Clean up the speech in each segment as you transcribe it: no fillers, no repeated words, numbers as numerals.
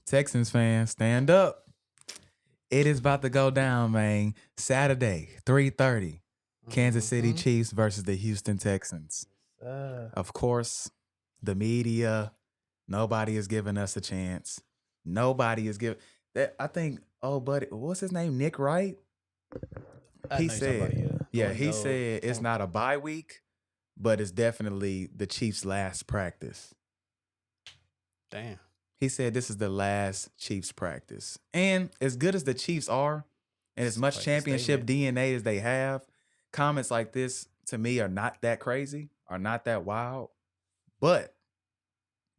Texans fans, stand up. It is about to go down, man. Saturday, 3:30. Kansas City Mm-hmm. Chiefs versus the Houston Texans. Of course, the media, nobody is giving us a chance. Nobody is giving that. I think, oh, buddy, what's his name? Nick Wright? I He know you're talking about, said, the yeah, one he though. said it's not a bye week, but it's definitely the Chiefs' last practice. Damn. He said this is the last Chiefs practice. And as good as the Chiefs are, and as much Quite the championship statement. DNA as they have, comments like this to me are not that crazy, are not that wild, but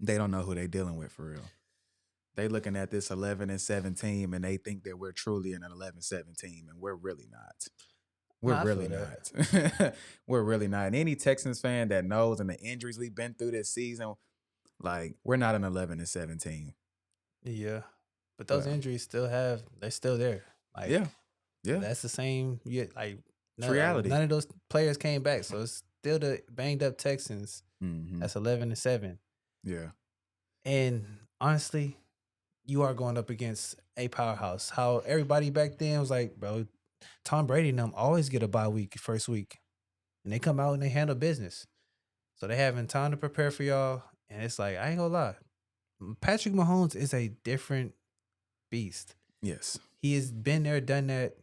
they don't know who they're dealing with for real. They looking at this 11-7 team and they think that we're truly an 11-7 team, and we're really not. We're Nah, I really feel not. We're really not. And any Texans fan that knows and the injuries we've been through this season, like, we're not an 11-7 team. Yeah. But those Well, injuries they're still there. Like, yeah. Yeah. that's the same. Yeah, like, It's reality. none of those players came back. So it's still the banged up Texans. Mm-hmm. That's 11-7. Yeah. And honestly, you are going up against a powerhouse. How everybody back then was like, bro, Tom Brady and them always get a bye week first week. And they come out and they handle business. So they having time to prepare for y'all. And it's like, I ain't gonna lie. Patrick Mahomes is a different beast. Yes. He has been there, done that,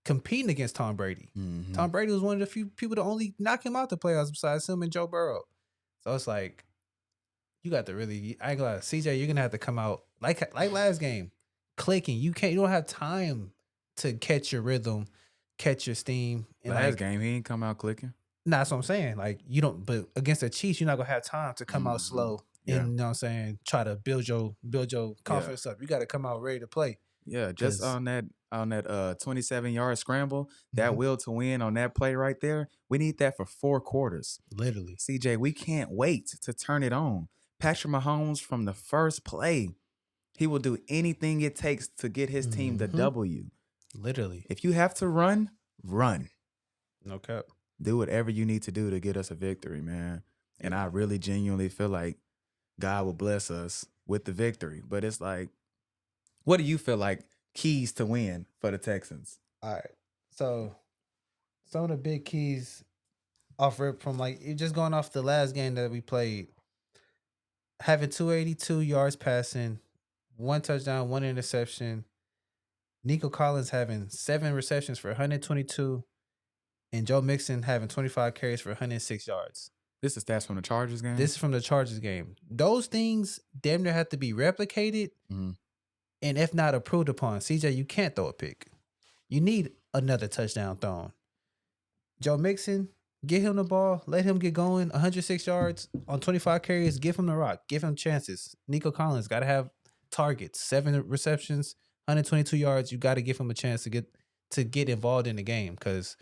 competing against Tom Brady. Mm-hmm. Tom Brady was one of the few people to only knock him out the playoffs besides him and Joe Burrow. So it's like, you got to really, I ain't gonna lie, CJ, you're gonna have to come out like last game, clicking. You don't have time to catch your rhythm, catch your steam. And Last game, he ain't come out clicking. Nah, that's what I'm saying. Like, you don't, but against the Chiefs, you're not gonna have time to come out slow Yeah. and, you know what I'm saying, try to build your confidence up. You got to come out ready to play. Yeah, just 'Cause- on that 27-yard scramble, that will to win on that play right there. We need that for 4 quarters. Literally. CJ, we can't wait to turn it on. Patrick Mahomes from the first play, he will do anything it takes to get his team the W. Literally. If you have to run, run. No cap. Do whatever you need to do to get us a victory, man. And I really genuinely feel like God will bless us with the victory. But it's like, what do you feel like keys to win for the Texans? All right. So some of the big keys off rip from, like, just going off the last game that we played, having 282 yards passing, 1 touchdown, 1 interception. Nico Collins having 7 receptions for 122, and Joe Mixon having 25 carries for 106 yards. This is stats from the Chargers game? This is from the Chargers game. Those things damn near have to be replicated, and if not improved upon. CJ, you can't throw a pick. You need another touchdown thrown. Joe Mixon, get him the ball, let him get going. 106 yards on 25 carries. Give him the rock. Give him chances. Nico Collins got to have targets. 7 receptions, 122 yards. You got to give him a chance to get involved in the game, because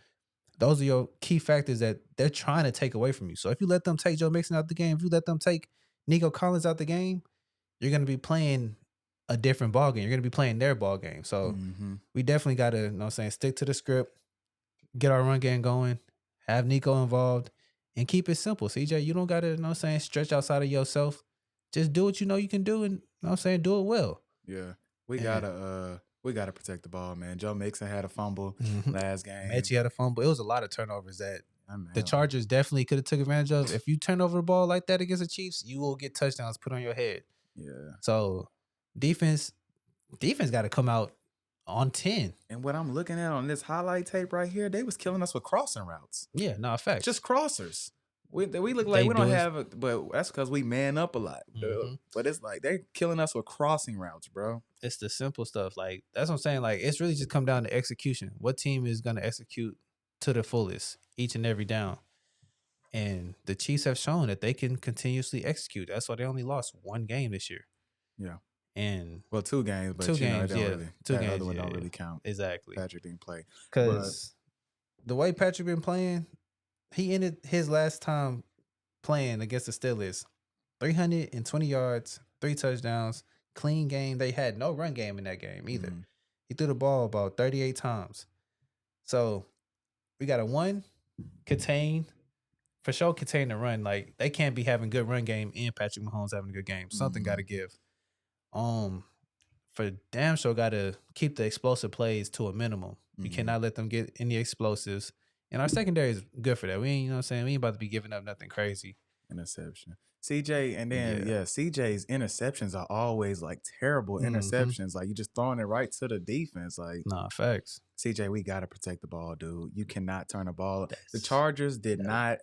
those are your key factors that they're trying to take away from you. So if you let them take Joe Mixon out the game, if you let them take Nico Collins out the game, you're going to be playing a different ball game. You're going to be playing their ball game. So we definitely got to, you know what I'm saying, stick to the script, get our run game going, have Nico involved, and keep it simple. CJ, you don't got to, you know what I'm saying, stretch outside of yourself. Just do what you know you can do, and, you know what I'm saying, do it well. Yeah. We gotta protect the ball, man. Joe Mixon had a fumble last game. Mechie had a fumble. It was a lot of turnovers that the Chargers definitely could have took advantage of. If you turn over the ball like that against the Chiefs, you will get touchdowns put on your head. Yeah. So defense got to come out on 10. And what I'm looking at on this highlight tape right here, they was killing us with crossing routes. Yeah, no, facts. Just crossers. We look like we don't have it, but that's because we man up a lot. But it's like they're killing us with crossing routes, bro. It's the simple stuff. Like, that's what I'm saying. Like, it's really just come down to execution. What team is going to execute to the fullest each and every down? And the Chiefs have shown that they can continuously execute. That's why they only lost 1 game this year. Yeah. And 2 games, but 2 games, really, 2 that games, other one don't really count. Exactly. Patrick didn't play. Because the way Patrick been playing, he ended his last time playing against the Steelers 320 yards, 3 touchdowns, clean game. They had no run game in that game either. He threw the ball about 38 times. So we got to contain the run. Like, they can't be having good run game and Patrick Mahomes having a good game. Something got to give. for damn sure got to keep the explosive plays to a minimum. We cannot let them get any explosives. And our secondary is good for that. We ain't, you know what I'm saying? We ain't about to be giving up nothing crazy. Interception. CJ, and then CJ's interceptions are always like terrible interceptions. Like you just throwing it right to the defense. Like, nah, facts. CJ, we gotta protect the ball, dude. You cannot turn the ball. The Chargers did not.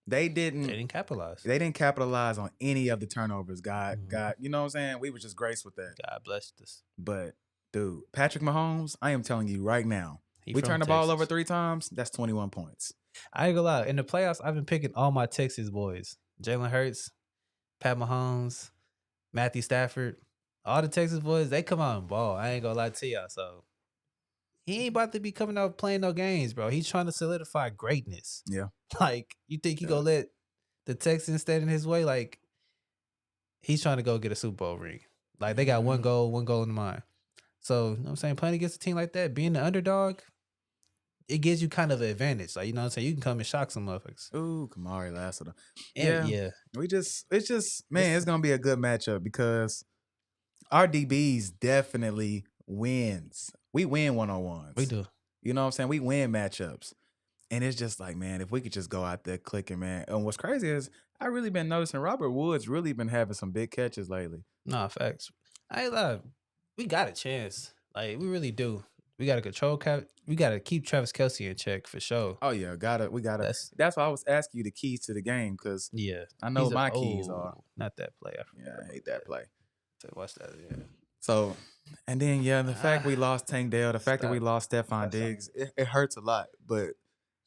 They didn't capitalize. They didn't capitalize on any of the turnovers. God, you know what I'm saying? We were just graced with that. God blessed us. But dude, Patrick Mahomes, I am telling you right now, we turn the ball over 3 times. That's 21 points. I ain't gonna lie. In the playoffs, I've been picking all my Texas boys: Jalen Hurts, Pat Mahomes, Matthew Stafford. All the Texas boys, they come out and ball. I ain't gonna lie to y'all. So he ain't about to be coming out playing no games, bro. He's trying to solidify greatness. Yeah. Like, you think he gonna let the Texans stand in his way? Like, he's trying to go get a Super Bowl ring. Like, they got one goal in mind. So, you know what I'm saying? Playing against a team like that, being the underdog, it gives you kind of an advantage. Like, you know what I'm saying? You can come and shock some motherfuckers. Ooh, Kamari Lassiter. Yeah. It's gonna be a good matchup because our DBs definitely wins. We win one-on-ones. We do. You know what I'm saying? We win matchups. And it's just like, man, if we could just go out there clicking, man. And what's crazy is I really been noticing Robert Woods really been having some big catches lately. Nah, facts. I ain't lie. We got a chance. Like, we really do. We got to control we got to keep Travis Kelce in check for sure. Oh, yeah. We got to. That's why I was asking you the keys to the game because I know what my keys are. Not that play. I hate that play. So watch that. Yeah. So, and then, the fact we lost Tank Dell, the fact that we lost Stephon Diggs, it hurts a lot. But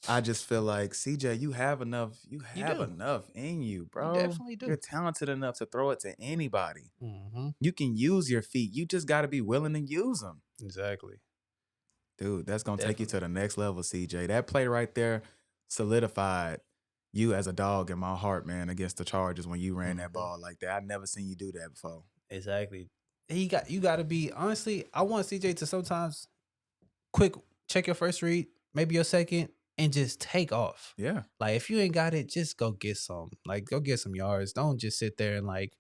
I just feel like, CJ, you have enough. You have enough in you, bro. You definitely do. You're talented enough to throw it to anybody. Mm-hmm. You can use your feet. You just got to be willing to use them. Exactly. Dude, that's going to take you to the next level, CJ. That play right there solidified you as a dog in my heart, man, against the Chargers when you ran that ball like that. I've never seen you do that before. Exactly. You got to be, honestly, I want CJ to sometimes quick check your first read, maybe your second, and just take off. Yeah. Like, if you ain't got it, just go get some. Like, go get some yards. Don't just sit there and, like,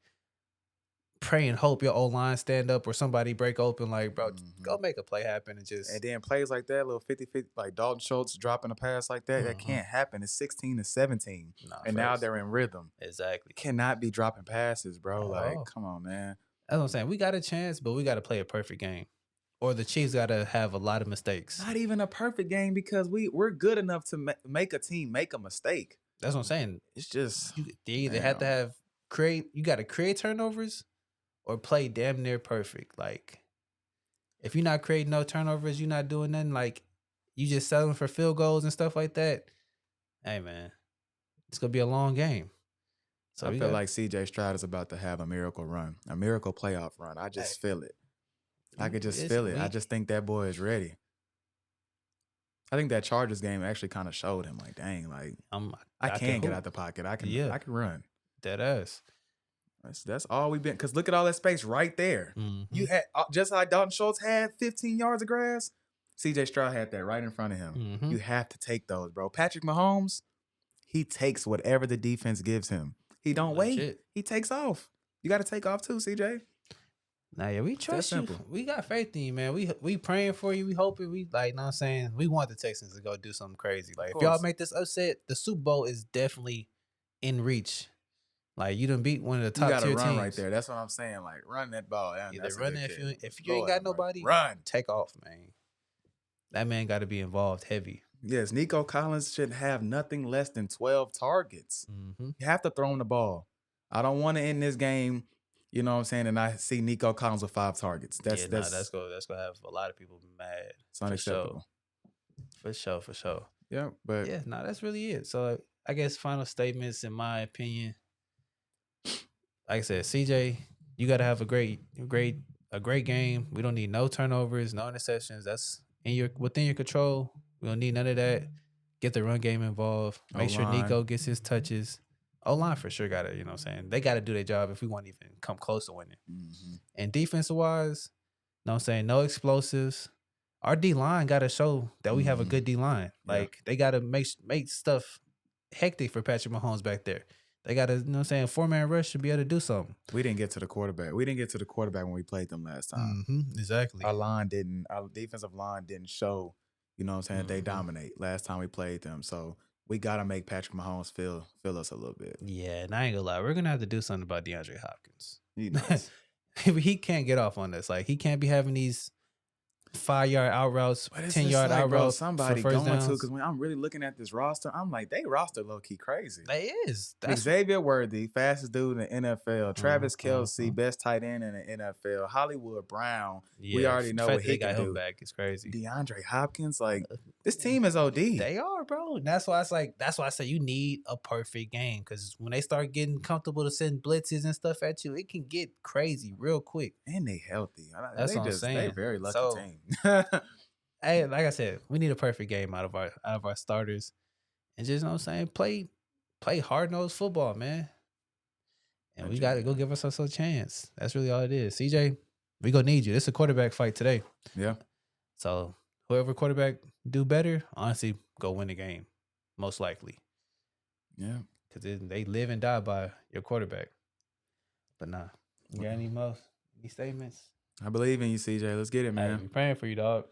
pray and hope your O-line stand up or somebody break open. Like, bro, go make a play happen and just. And then plays like that, little 50-50, like Dalton Schultz dropping a pass like that, that can't happen. It's 16-17. And now they're in rhythm. Exactly. Cannot be dropping passes, bro. Like, come on, man. That's what I'm saying. We got a chance, but we got to play a perfect game. Or the Chiefs got to have a lot of mistakes. Not even a perfect game because we're good enough to make a team make a mistake. That's what I'm saying. It's just they either have to you got to create turnovers or play damn near perfect. Like, if you're not creating no turnovers, you're not doing nothing. Like, you just settling for field goals and stuff like that. Hey, man, it's gonna be a long game. So I feel like Cj Stroud is about to have a miracle run, a miracle playoff run. I just feel it. I could just feel it. I just think that boy is ready. I think that Chargers game actually kind of showed him, like, dang, like I can get out the pocket. I can run. Dead ass. That's all we've been. Because look at all that space right there. You had just like Dalton Schultz had 15 yards of grass. CJ Stroud had that right in front of him. You have to take those, bro. Patrick Mahomes, he takes whatever the defense gives him. He don't wait. He takes off. You got to take off too, CJ. Nah, yeah, we trust you. We got faith in you, man. We praying for you. We hoping. We like, know what I'm saying? We want the Texans to go do something crazy. Like, if y'all make this upset, the Super Bowl is definitely in reach. Like, you done beat one of the top tier teams. You got to run right there. That's what I'm saying. Like, run that ball. Either run it if you ain't got nobody, run. Take off, man. That man got to be involved heavy. Yes, Nico Collins should have nothing less than 12 targets. You have to throw him the ball. I don't want to end this game, you know what I'm saying, and I see Nico Collins with 5 targets. That's gonna have a lot of people mad. It's unacceptable. For sure. Yeah, but that's really it. So I guess final statements, in my opinion. Like I said, CJ, you got to have a great game. We don't need no turnovers, no interceptions. That's within your control. We don't need none of that. Get the run game involved. Make sure Nico gets his touches. O-line for sure got to, you know what I'm saying? They got to do their job if we want to even come close to winning. And defensive-wise, you know what I'm saying? No explosives. Our D-line got to show that we have a good D-line. Like, they got to make stuff hectic for Patrick Mahomes back there. They got a, you know what I'm saying, 4-man rush should be able to do something. We didn't get to the quarterback. We didn't get to the quarterback when we played them last time. Exactly. Our defensive line didn't show, you know what I'm saying, they dominate last time we played them. So we got to make Patrick Mahomes feel us a little bit. Yeah, and I ain't gonna lie. We're going to have to do something about DeAndre Hopkins. You know, He can't get off on this. Like, he can't be having these 5-yard out routes, 10-yard out routes. Somebody going to, because when I'm really looking at this roster, I'm like, they roster low key crazy. They is. Xavier Worthy, fastest dude in the NFL. Travis Kelce, best tight end in the NFL. Hollywood Brown, we already know what he can do. Back is crazy. DeAndre Hopkins, like, this team is OD. They are, bro. And that's why it's like, that's why I say you need a perfect game, because when they start getting comfortable to send blitzes and stuff at you, it can get crazy real quick. And they healthy. That's what I'm saying. They very lucky team. Hey, like I said, we need a perfect game out of our starters, and just, you know what I'm saying, play hard-nosed football, man. And we got to go give ourselves a chance. That's really all it is. CJ, we gonna need you. It's a quarterback fight today. Yeah. So whoever quarterback do better, honestly, go win the game, most likely. Yeah. Because they live and die by your quarterback. But nah, you got any statements? I believe in you, CJ. Let's get it, man. Hey, we praying for you, dog.